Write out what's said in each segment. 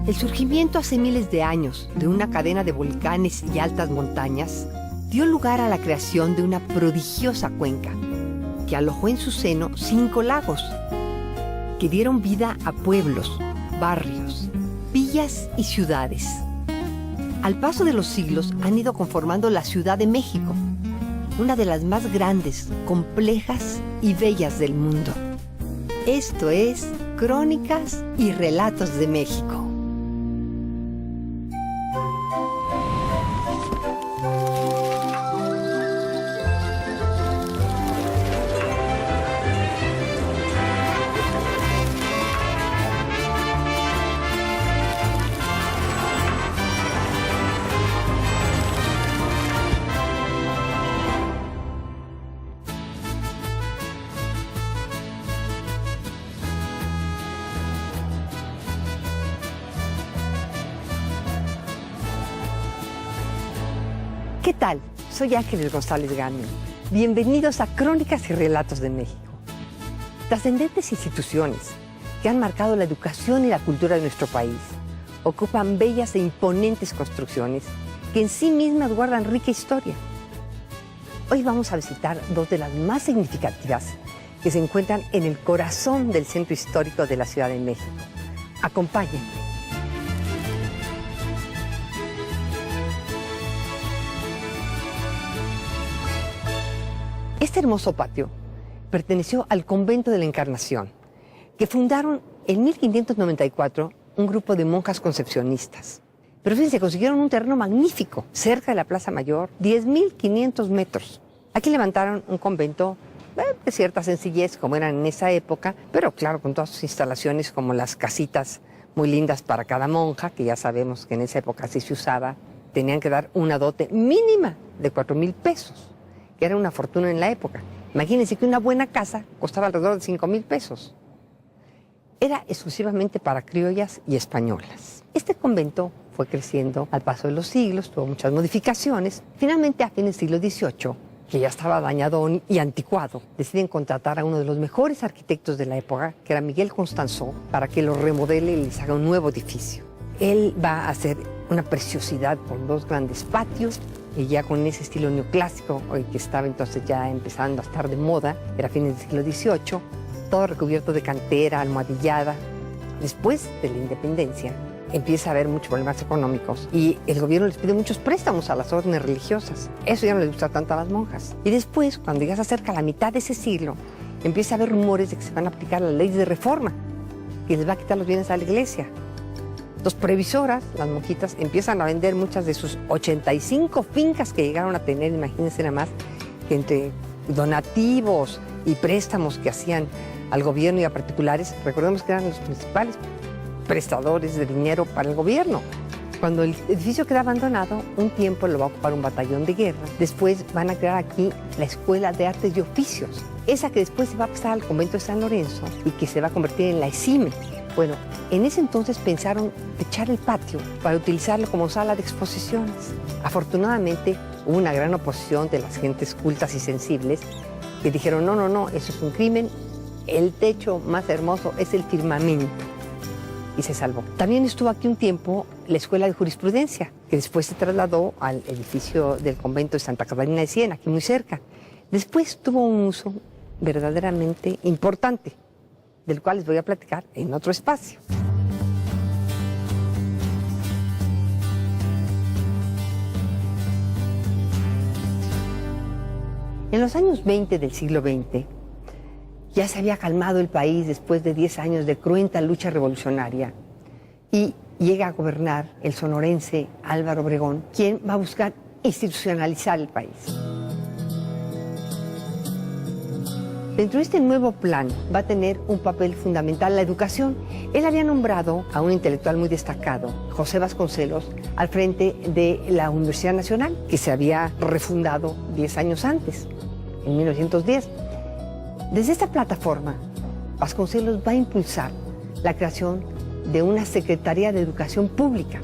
El surgimiento hace miles de años de una cadena de volcanes y altas montañas dio lugar a la creación de una prodigiosa cuenca que alojó en su seno 5 lagos que dieron vida a pueblos, barrios, villas y ciudades. Al paso de los siglos han ido conformando la Ciudad de México, una de las más grandes, complejas y bellas del mundo. Esto es Crónicas y Relatos de México. ¿Qué tal? Soy Ángeles González Gámez. Bienvenidos a Crónicas y Relatos de México. Trascendentes instituciones que han marcado la educación y la cultura de nuestro país ocupan bellas e imponentes construcciones que en sí mismas guardan rica historia. Hoy vamos a visitar 2 de las más significativas que se encuentran en el corazón del centro histórico de la Ciudad de México. Acompáñenme. Este hermoso patio perteneció al Convento de la Encarnación, que fundaron en 1594 un grupo de monjas concepcionistas. Pero fíjense, consiguieron un terreno magnífico, cerca de la Plaza Mayor, 10.500 metros. Aquí levantaron un convento de cierta sencillez, como eran en esa época, pero claro, con todas sus instalaciones, como las casitas muy lindas para cada monja, que ya sabemos que en esa época así se usaba. Tenían que dar una dote mínima de 4,000 pesos. Que era una fortuna en la época. Imagínense que una buena casa costaba alrededor de 5,000 pesos. Era exclusivamente para criollas y españolas. Este convento fue creciendo al paso de los siglos, tuvo muchas modificaciones. Finalmente, a fines del siglo XVIII, que ya estaba dañado y anticuado, deciden contratar a uno de los mejores arquitectos de la época, que era Miguel Constanzó, para que lo remodele y les haga un nuevo edificio. Él va a hacer una preciosidad con 2 grandes patios, y ya con ese estilo neoclásico, que estaba entonces ya empezando a estar de moda, era fines del siglo XVIII, todo recubierto de cantera, almohadillada. Después de la independencia, empieza a haber muchos problemas económicos y el gobierno les pide muchos préstamos a las órdenes religiosas. Eso ya no les gusta tanto a las monjas. Y después, cuando ya se acerca la mitad de ese siglo, empieza a haber rumores de que se van a aplicar las leyes de reforma, que les va a quitar los bienes a la iglesia. Los previsoras, las monjitas, empiezan a vender muchas de sus 85 fincas que llegaron a tener, imagínense nada más, que entre donativos y préstamos que hacían al gobierno y a particulares, recordemos que eran los principales prestadores de dinero para el gobierno. Cuando el edificio queda abandonado, un tiempo lo va a ocupar un batallón de guerra. Después van a crear aquí la Escuela de Artes y Oficios, esa que después se va a pasar al convento de San Lorenzo y que se va a convertir en la ESIME. Bueno, en ese entonces pensaron echar el patio para utilizarlo como sala de exposiciones. Afortunadamente, hubo una gran oposición de las gentes cultas y sensibles que dijeron, no, eso es un crimen, el techo más hermoso es el firmamento. Y se salvó. También estuvo aquí un tiempo la Escuela de Jurisprudencia, que después se trasladó al edificio del convento de Santa Catalina de Siena, aquí muy cerca. Después tuvo un uso verdaderamente importante, del cual les voy a platicar en otro espacio. En los años 20 del siglo XX, ya se había calmado el país después de 10 años de cruenta lucha revolucionaria y llega a gobernar el sonorense Álvaro Obregón, quien va a buscar institucionalizar el país. Dentro de este nuevo plan va a tener un papel fundamental la educación. Él había nombrado a un intelectual muy destacado, José Vasconcelos, al frente de la Universidad Nacional, que se había refundado 10 años antes, en 1910. Desde esta plataforma, Vasconcelos va a impulsar la creación de una Secretaría de Educación Pública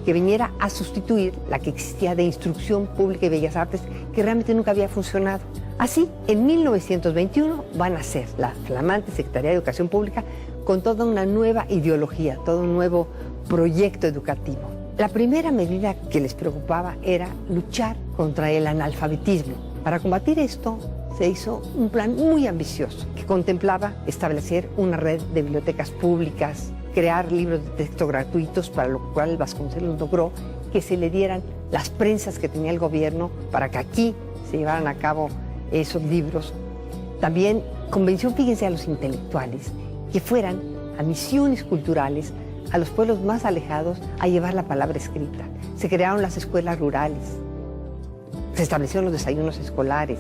que viniera a sustituir la que existía de Instrucción Pública y Bellas Artes, que realmente nunca había funcionado. Así, en 1921 van a ser la flamante Secretaría de Educación Pública con toda una nueva ideología, todo un nuevo proyecto educativo. La primera medida que les preocupaba era luchar contra el analfabetismo. Para combatir esto, se hizo un plan muy ambicioso que contemplaba establecer una red de bibliotecas públicas, crear libros de texto gratuitos, para lo cual Vasconcelos logró que se le dieran las prensas que tenía el gobierno para que aquí se llevaran a cabo esos libros. También convenció, fíjense, a los intelectuales que fueran a misiones culturales, a los pueblos más alejados, a llevar la palabra escrita. Se crearon las escuelas rurales, se establecieron los desayunos escolares.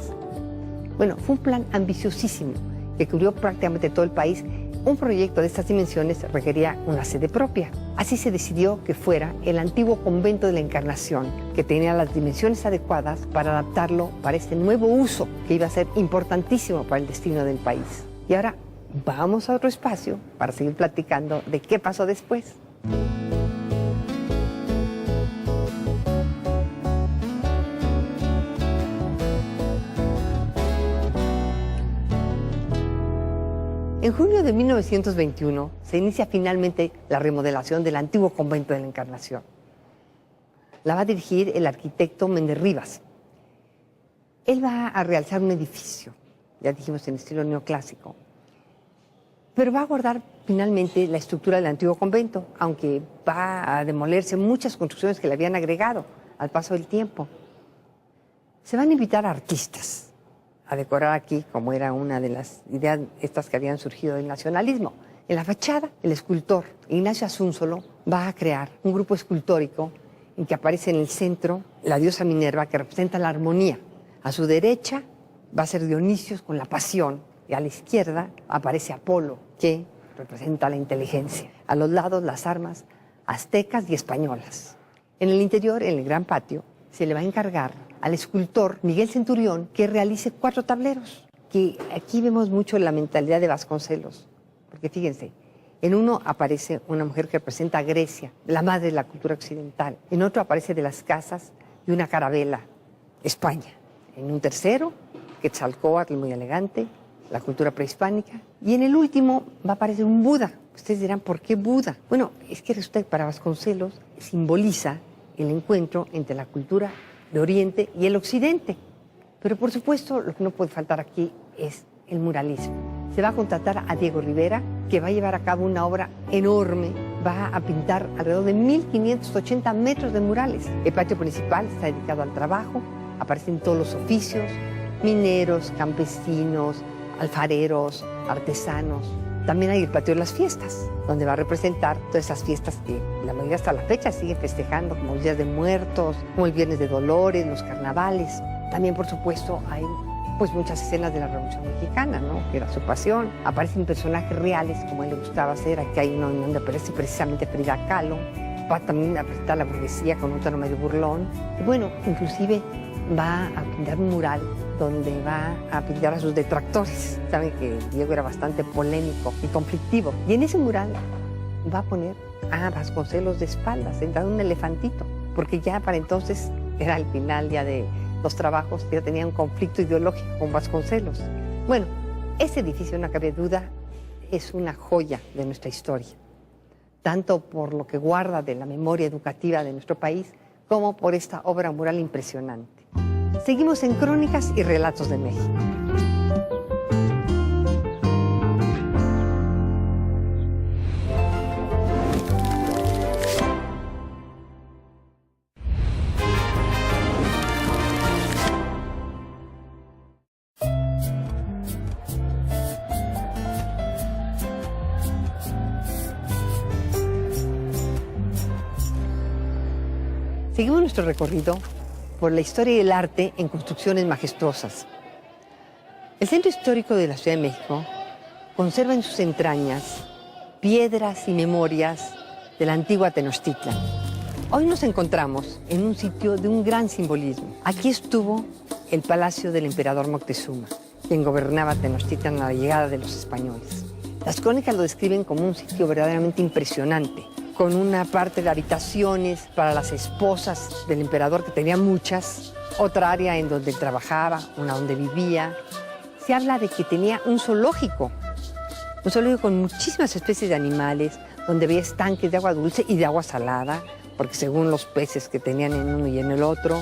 Bueno, fue un plan ambiciosísimo que cubrió prácticamente todo el país. Un proyecto de estas dimensiones requería una sede propia. Así se decidió que fuera el antiguo convento de la Encarnación, que tenía las dimensiones adecuadas para adaptarlo para este nuevo uso que iba a ser importantísimo para el destino del país. Y ahora vamos a otro espacio para seguir platicando de qué pasó después. En junio de 1921 se inicia finalmente la remodelación del antiguo convento de la Encarnación. La va a dirigir el arquitecto Méndez Rivas. Él va a realizar un edificio, ya dijimos en estilo neoclásico, pero va a guardar finalmente la estructura del antiguo convento, aunque va a demolerse muchas construcciones que le habían agregado al paso del tiempo. Se van a invitar a artistas a decorar aquí, como era una de las ideas estas que habían surgido del nacionalismo. En la fachada, el escultor Ignacio Asúnzolo va a crear un grupo escultórico en que aparece en el centro la diosa Minerva, que representa la armonía. A su derecha va a ser Dionisios con la pasión, y a la izquierda aparece Apolo, que representa la inteligencia. A los lados, las armas aztecas y españolas. En el interior, en el gran patio, se le va a encargar al escultor Miguel Centurión que realice 4 tableros, que aquí vemos mucho la mentalidad de Vasconcelos, porque fíjense, en uno aparece una mujer que representa a Grecia, la madre de la cultura occidental. En otro aparece de las casas de una carabela, España. En un tercero, Quetzalcóatl, muy elegante, la cultura prehispánica. Y en el último va a aparecer un Buda. Ustedes dirán, ¿por qué Buda? Bueno, es que resulta que para Vasconcelos simboliza el encuentro entre la cultura de Oriente y el Occidente. Pero por supuesto, lo que no puede faltar aquí es el muralismo. Se va a contratar a Diego Rivera, que va a llevar a cabo una obra enorme. Va a pintar alrededor de 1.580 metros de murales. El patio principal está dedicado al trabajo, aparecen todos los oficios, mineros, campesinos, alfareros, artesanos. También hay el patio de las fiestas, donde va a representar todas esas fiestas que la mayoría hasta la fecha siguen festejando, como los Días de Muertos, como el Viernes de Dolores, los carnavales. También, por supuesto, hay pues muchas escenas de la Revolución Mexicana, ¿no?, que era su pasión. Aparecen personajes reales, como a él le gustaba hacer. Aquí hay uno donde aparece precisamente Frida Kahlo. Va también a presentar la burguesía con un tono medio burlón. Y bueno, inclusive va a pintar un mural donde va a pintar a sus detractores. Saben que Diego era bastante polémico y conflictivo. Y en ese mural va a poner a Vasconcelos de espaldas, sentado en un elefantito, porque ya para entonces era el final ya de los trabajos, ya tenía un conflicto ideológico con Vasconcelos. Bueno, ese edificio, no cabe duda, es una joya de nuestra historia, tanto por lo que guarda de la memoria educativa de nuestro país, como por esta obra mural impresionante. Seguimos en Crónicas y Relatos de México. Seguimos nuestro recorrido por la historia y el arte en construcciones majestuosas. El Centro Histórico de la Ciudad de México conserva en sus entrañas piedras y memorias de la antigua Tenochtitlan. Hoy nos encontramos en un sitio de un gran simbolismo. Aquí estuvo el palacio del emperador Moctezuma, quien gobernaba Tenochtitlan a la llegada de los españoles. Las crónicas lo describen como un sitio verdaderamente impresionante, con una parte de habitaciones para las esposas del emperador, que tenía muchas, otra área en donde él trabajaba, una donde vivía. Se habla de que tenía un zoológico con muchísimas especies de animales, donde había estanques de agua dulce y de agua salada, porque según los peces que tenían en uno y en el otro,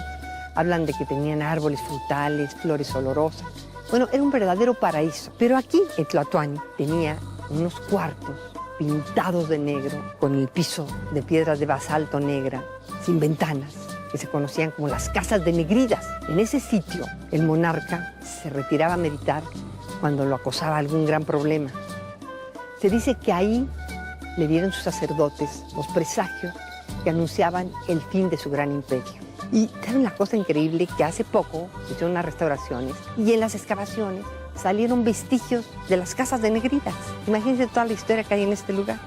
hablan de que tenían árboles frutales, flores olorosas. Bueno, era un verdadero paraíso. Pero aquí, en Tlatoani, tenía unos cuartos pintados de negro, con el piso de piedras de basalto negra, sin ventanas, que se conocían como las casas de negridas. En ese sitio, el monarca se retiraba a meditar cuando lo acosaba algún gran problema. Se dice que ahí le dieron sus sacerdotes los presagios que anunciaban el fin de su gran imperio. Y era una cosa increíble que hace poco se hicieron unas restauraciones y en las excavaciones salieron vestigios de las casas de negritas. Imagínense toda la historia que hay en este lugar.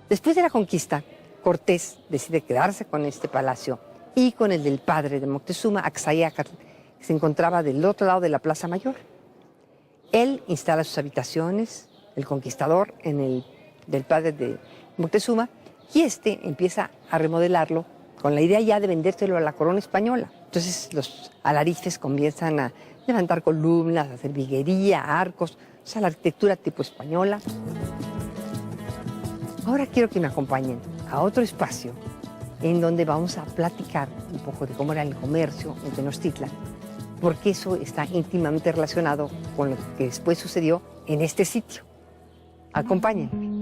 Después de la conquista, Cortés decide quedarse con este palacio y con el del padre de Moctezuma, Axayácatl, que se encontraba del otro lado de la Plaza Mayor. Él instala sus habitaciones, el conquistador, en el del padre de Moctezuma, y este empieza a remodelarlo con la idea ya de vendérselo a la corona española. Entonces los alarifes comienzan a levantar columnas, a hacer viguería, arcos, o sea, la arquitectura tipo española. Ahora quiero que me acompañen a otro espacio en donde vamos a platicar un poco de cómo era el comercio en Tenochtitlan, porque eso está íntimamente relacionado con lo que después sucedió en este sitio. Acompáñenme.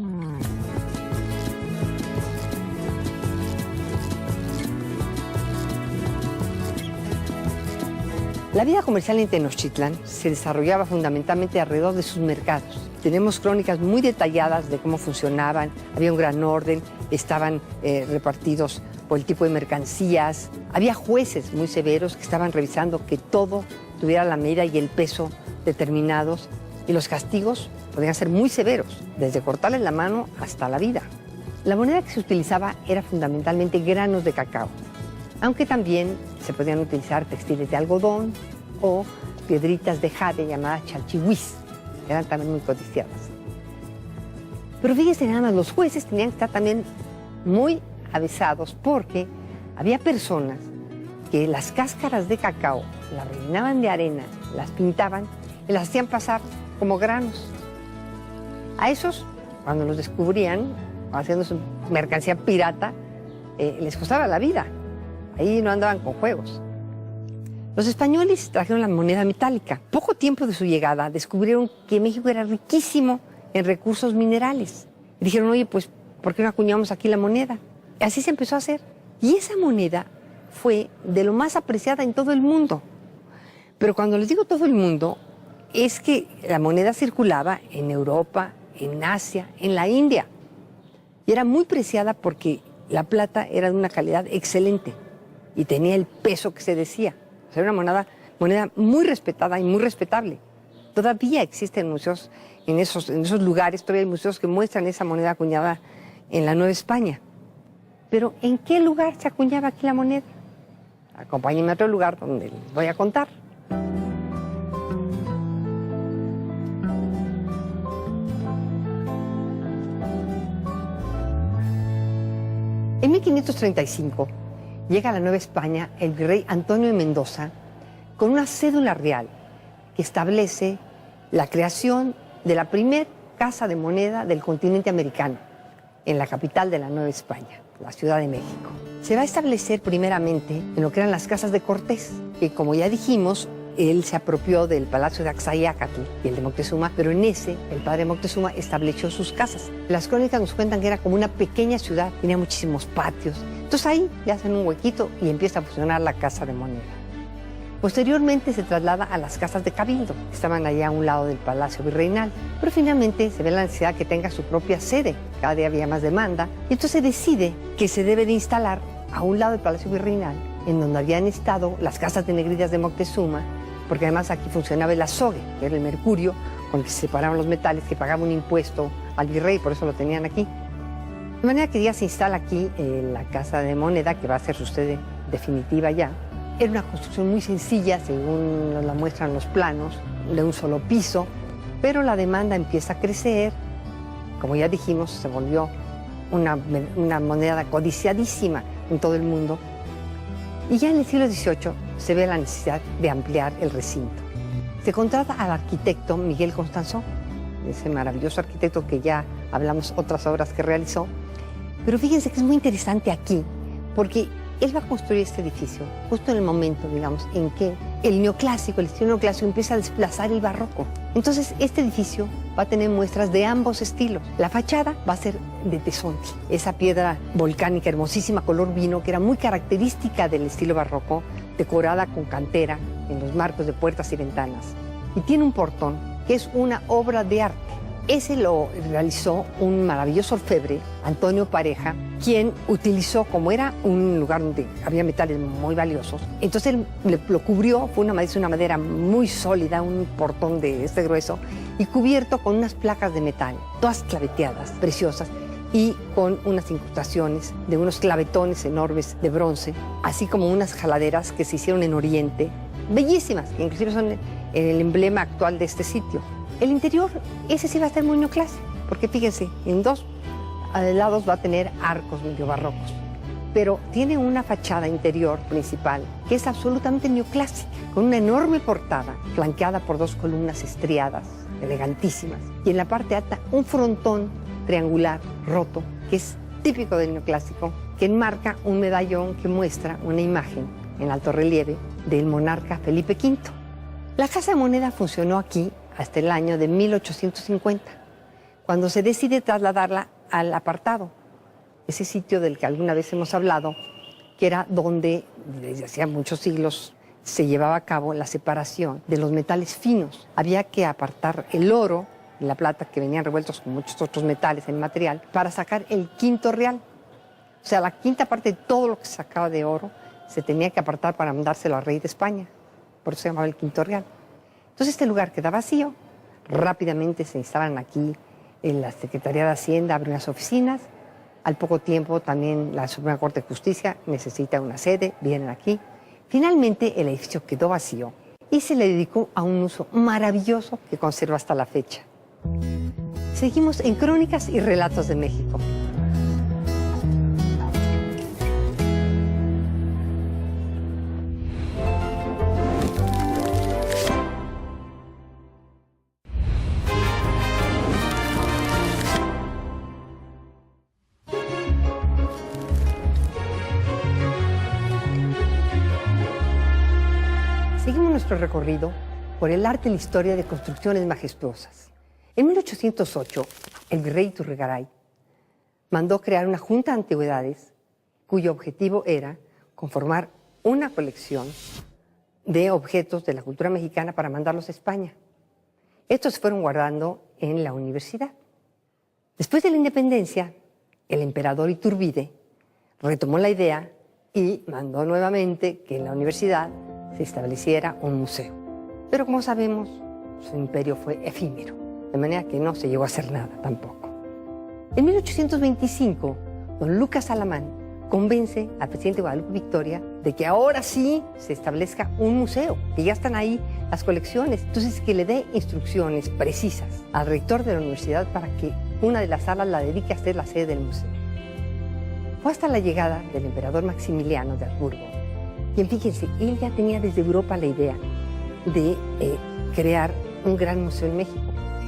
La vida comercial en Tenochtitlan se desarrollaba fundamentalmente alrededor de sus mercados. Tenemos crónicas muy detalladas de cómo funcionaban, había un gran orden, estaban repartidos por el tipo de mercancías, había jueces muy severos que estaban revisando que todo tuviera la medida y el peso determinados, y los castigos podían ser muy severos, desde cortarles la mano hasta la vida. La moneda que se utilizaba era fundamentalmente granos de cacao, aunque también se podían utilizar textiles de algodón o piedritas de jade llamadas chalchihuís, que eran también muy codiciadas. Pero fíjense nada más, los jueces tenían que estar también muy avisados porque había personas que las cáscaras de cacao las rellenaban de arena, las pintaban y las hacían pasar como granos. A esos, cuando los descubrían, haciendo su mercancía pirata, les costaba la vida. Ahí no andaban con juegos. Los españoles trajeron la moneda metálica. Poco tiempo de su llegada descubrieron que México era riquísimo en recursos minerales. Y dijeron, oye, pues, ¿por qué no acuñamos aquí la moneda? Y así se empezó a hacer. Y esa moneda fue de lo más apreciada en todo el mundo. Pero cuando les digo todo el mundo, es que la moneda circulaba en Europa, en Asia, en la India. Y era muy preciada porque la plata era de una calidad excelente y tenía el peso que se decía. O sea, era una moneda muy respetada y muy respetable. Todavía existen museos en esos lugares, todavía hay museos que muestran esa moneda acuñada en la Nueva España. Pero ¿en qué lugar se acuñaba aquí la moneda? Acompáñenme a otro lugar donde les voy a contar. En 1535 llega a la Nueva España el virrey Antonio de Mendoza con una cédula real que establece la creación de la primer casa de moneda del continente americano en la capital de la Nueva España, la Ciudad de México. Se va a establecer primeramente en lo que eran las casas de Cortés, que como ya dijimos, él se apropió del palacio de Axayácatl y el de Moctezuma, pero en ese, el padre Moctezuma estableció sus casas. Las crónicas nos cuentan que era como una pequeña ciudad, tenía muchísimos patios. Entonces ahí le hacen un huequito y empieza a funcionar la casa de moneda. Posteriormente se traslada a las casas de cabildo, que estaban allá a un lado del palacio virreinal, pero finalmente se ve la necesidad que tenga su propia sede. Cada día había más demanda y entonces se decide que se debe de instalar a un lado del palacio virreinal, en donde habían estado las casas de negritas de Moctezuma, porque además aquí funcionaba el azogue, que era el mercurio con el que se separaban los metales, que pagaba un impuesto al virrey, por eso lo tenían aquí. De manera que ya se instala aquí la casa de moneda, que va a ser su sede definitiva ya. Era una construcción muy sencilla, según nos la muestran los planos, de un solo piso, pero la demanda empieza a crecer. Como ya dijimos, se volvió una moneda codiciadísima en todo el mundo. Y ya en el siglo XVIII se ve la necesidad de ampliar el recinto. Se contrata al arquitecto Miguel Constanzó, ese maravilloso arquitecto que ya hablamos otras obras que realizó, Pero fíjense que es muy interesante aquí, porque él va a construir este edificio justo en el momento, digamos, en que el neoclásico, el estilo neoclásico, empieza a desplazar el barroco. Entonces, este edificio va a tener muestras de ambos estilos. La fachada va a ser de tesontle, esa piedra volcánica hermosísima, color vino, que era muy característica del estilo barroco, decorada con cantera en los marcos de puertas y ventanas. Y tiene un portón que es una obra de arte. Ese lo realizó un maravilloso orfebre, Antonio Pareja, quien utilizó, como era un lugar donde había metales muy valiosos, entonces él lo cubrió, fue una madera muy sólida, un portón de este grueso, y cubierto con unas placas de metal, todas claveteadas, preciosas, y con unas incrustaciones de unos clavetones enormes de bronce, así como unas jaladeras que se hicieron en Oriente, bellísimas, que inclusive son el emblema actual de este sitio. El interior, ese sí va a ser muy neoclásico, porque fíjense, en dos lados va a tener arcos medio barrocos, pero tiene una fachada interior principal que es absolutamente neoclásica, con una enorme portada flanqueada por dos columnas estriadas, elegantísimas, y en la parte alta un frontón triangular roto, que es típico del neoclásico, que enmarca un medallón que muestra una imagen en alto relieve del monarca Felipe V. La Casa de Moneda funcionó aquí hasta el año de 1850, cuando se decide trasladarla al Apartado, ese sitio del que alguna vez hemos hablado, que era donde desde hacía muchos siglos se llevaba a cabo la separación de los metales finos. Había que apartar el oro y la plata, que venían revueltos con muchos otros metales en material, para sacar el quinto real. O sea, la quinta parte de todo lo que se sacaba de oro se tenía que apartar para mandárselo al rey de España. Por eso se llamaba el quinto real. Entonces este lugar queda vacío, rápidamente se instalan aquí en la Secretaría de Hacienda, abren unas oficinas, al poco tiempo también la Suprema Corte de Justicia necesita una sede, vienen aquí. Finalmente el edificio quedó vacío y se le dedicó a un uso maravilloso que conserva hasta la fecha. Seguimos en Crónicas y Relatos de México. Seguimos nuestro recorrido por el arte y la historia de construcciones majestuosas. En 1808, el virrey Iturrigaray mandó crear una junta de antigüedades cuyo objetivo era conformar una colección de objetos de la cultura mexicana para mandarlos a España. Estos se fueron guardando en la universidad. Después de la independencia, el emperador Iturbide retomó la idea y mandó nuevamente que en la universidad se estableciera un museo. Pero como sabemos, su imperio fue efímero, de manera que no se llegó a hacer nada tampoco. En 1825, don Lucas Alamán convence al presidente Guadalupe Victoria de que ahora sí se establezca un museo, que ya están ahí las colecciones. Entonces, que le dé instrucciones precisas al rector de la universidad para que una de las salas la dedique a ser la sede del museo. Fue hasta la llegada del emperador Maximiliano de Habsburgo, y fíjense, él ya tenía desde Europa la idea de crear un gran museo en México.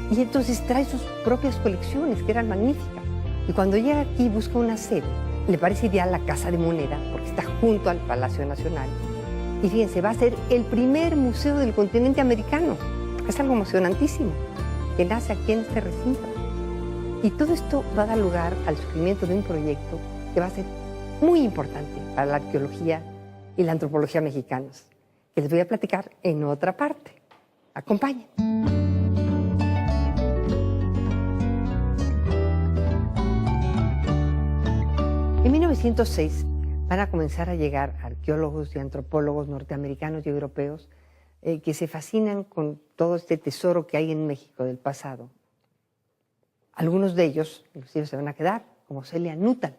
Y entonces trae sus propias colecciones, que eran magníficas. Y cuando llega aquí y busca una sede, le parece ideal la Casa de Moneda, porque está junto al Palacio Nacional. Y fíjense, va a ser el primer museo del continente americano. Es algo emocionantísimo, que nace aquí en este recinto. Y todo esto va a dar lugar al surgimiento de un proyecto que va a ser muy importante para la arqueología y la antropología mexicanos, que les voy a platicar en otra parte. Acompañen. En 1906 van a comenzar a llegar arqueólogos y antropólogos norteamericanos y europeos que se fascinan con todo este tesoro que hay en México del pasado. Algunos de ellos, inclusive, se van a quedar, como Celia Nuttall,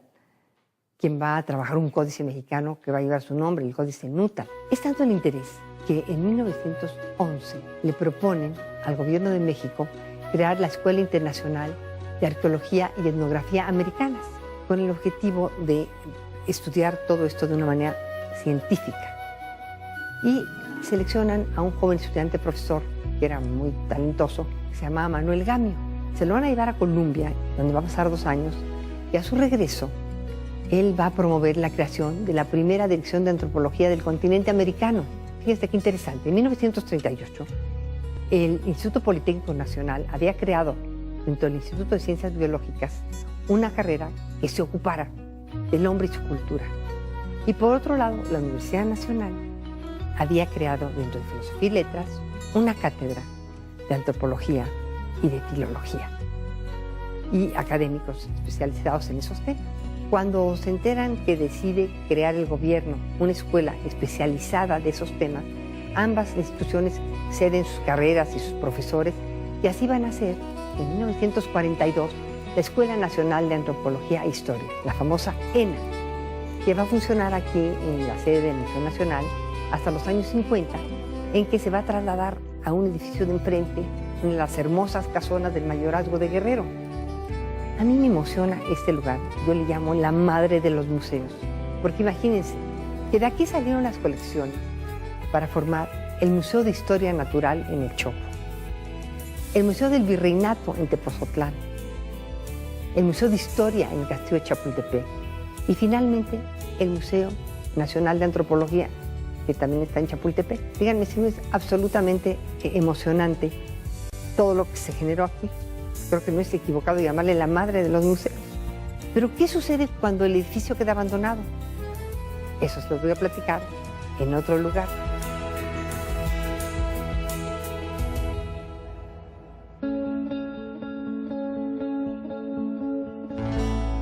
quien va a trabajar un códice mexicano que va a llevar su nombre, el Códice Nuttall. Es tanto el interés que en 1911 le proponen al gobierno de México crear la Escuela Internacional de Arqueología y Etnografía Americanas, con el objetivo de estudiar todo esto de una manera científica. Y seleccionan a un joven estudiante profesor que era muy talentoso, que se llamaba Manuel Gamio. Se lo van a llevar a Columbia, donde va a pasar 2 años, y a su regreso él va a promover la creación de la primera dirección de antropología del continente americano. Fíjense qué interesante. En 1938, el Instituto Politécnico Nacional había creado, junto al Instituto de Ciencias Biológicas, una carrera que se ocupara del hombre y su cultura. Y por otro lado, la Universidad Nacional había creado, dentro de Filosofía y Letras, una cátedra de antropología y de filología, y académicos especializados en esos temas. Cuando se enteran que decide crear el gobierno una escuela especializada de esos temas, ambas instituciones ceden sus carreras y sus profesores, y así van a ser, en 1942, la Escuela Nacional de Antropología e Historia, la famosa ENA, que va a funcionar aquí en la sede del Museo Nacional hasta los años 50, en que se va a trasladar a un edificio de enfrente, en las hermosas casonas del Mayorazgo de Guerrero. A mí me emociona este lugar, yo le llamo la madre de los museos, porque imagínense que de aquí salieron las colecciones para formar el Museo de Historia Natural en el Chopo, el Museo del Virreinato en Tepoztlán, el Museo de Historia en el Castillo de Chapultepec y finalmente el Museo Nacional de Antropología, que también está en Chapultepec. Díganme si no es absolutamente emocionante todo lo que se generó aquí. Creo que no es equivocado llamarle la madre de los museos. Pero ¿qué sucede cuando el edificio queda abandonado? Eso se lo voy a platicar en otro lugar.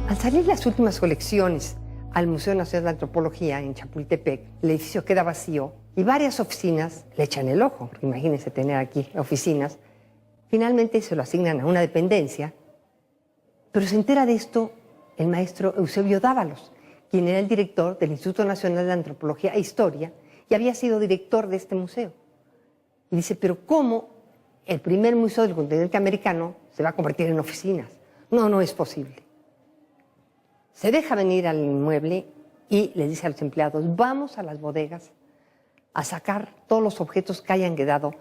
Al salir las últimas colecciones al Museo Nacional de Antropología en Chapultepec, el edificio queda vacío y varias oficinas le echan el ojo. Imagínense tener aquí oficinas. Finalmente se lo asignan a una dependencia, pero se entera de esto el maestro Eusebio Dávalos, quien era el director del Instituto Nacional de Antropología e Historia y había sido director de este museo. Y dice, pero ¿cómo el primer museo del continente americano se va a convertir en oficinas? No, no es posible. Se deja venir al inmueble y le dice a los empleados, vamos a las bodegas a sacar todos los objetos que hayan quedado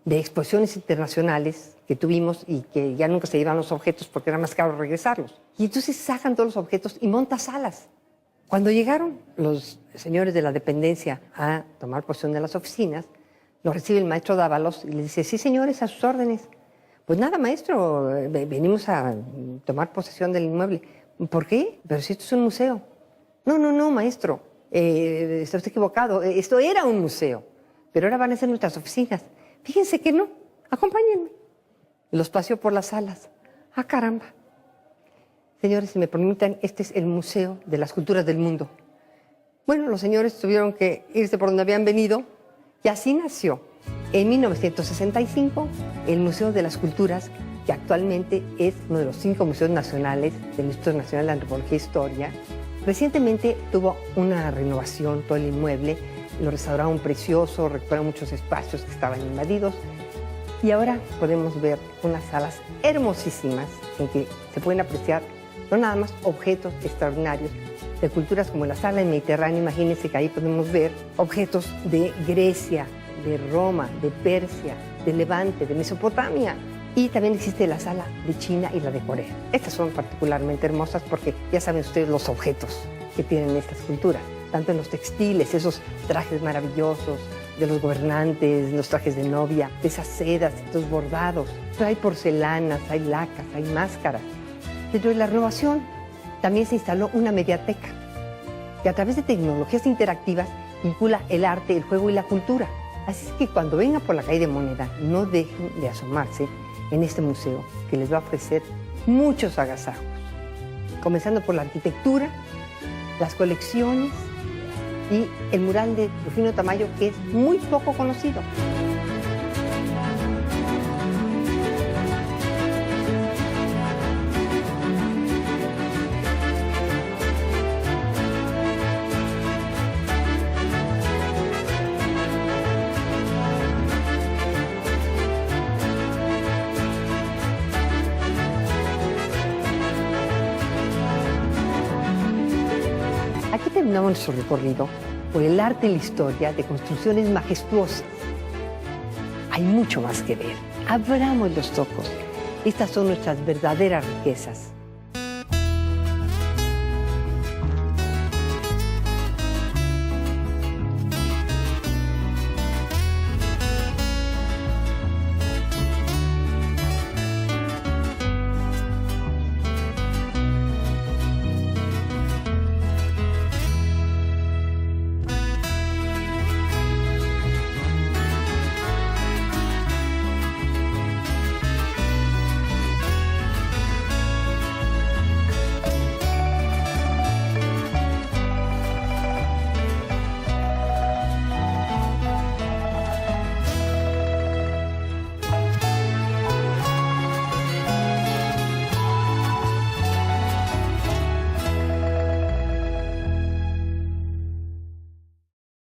de exposiciones internacionales que tuvimos y que ya nunca se llevan los objetos porque era más caro regresarlos. Y entonces sacan todos los objetos y monta salas. Cuando llegaron los señores de la dependencia a tomar posesión de las oficinas, lo recibe el maestro Dávalos y le dice, sí señores, a sus órdenes. Pues nada, maestro, venimos a tomar posesión del inmueble. ¿Por qué? Pero si esto es un museo. No, no, no, maestro, está usted equivocado. Esto era un museo, pero ahora van a ser nuestras oficinas. Fíjense que no, acompáñenme. Los paseo por las salas. ¡Ah, caramba! Señores, si me permiten, este es el Museo de las Culturas del Mundo. Bueno, los señores tuvieron que irse por donde habían venido y así nació, en 1965, el Museo de las Culturas, que actualmente es uno de los 5 museos nacionales del Instituto Nacional de Antropología e Historia. Recientemente tuvo una renovación todo el inmueble, lo restauraron precioso, recuperaron muchos espacios que estaban invadidos y ahora podemos ver unas salas hermosísimas en que se pueden apreciar no nada más objetos extraordinarios de culturas como la sala del Mediterráneo. Imagínense que ahí podemos ver objetos de Grecia, de Roma, de Persia, de Levante, de Mesopotamia. Y también existe la sala de China y la de Corea. Estas son particularmente hermosas porque ya saben ustedes los objetos que tienen estas culturas, tanto en los textiles, esos trajes maravillosos de los gobernantes, los trajes de novia, de esas sedas, estos bordados. Pero hay porcelanas, hay lacas, hay máscaras. Dentro de la renovación también se instaló una mediateca que a través de tecnologías interactivas vincula el arte, el juego y la cultura. Así es que cuando vengan por la calle de Moneda, no dejen de asomarse en este museo que les va a ofrecer muchos agasajos, comenzando por la arquitectura, las colecciones y el mural de Rufino Tamayo, que es muy poco conocido. Aquí terminamos nuestro recorrido por el arte y la historia de construcciones majestuosas. Hay mucho más que ver. Abramos los ojos. Estas son nuestras verdaderas riquezas.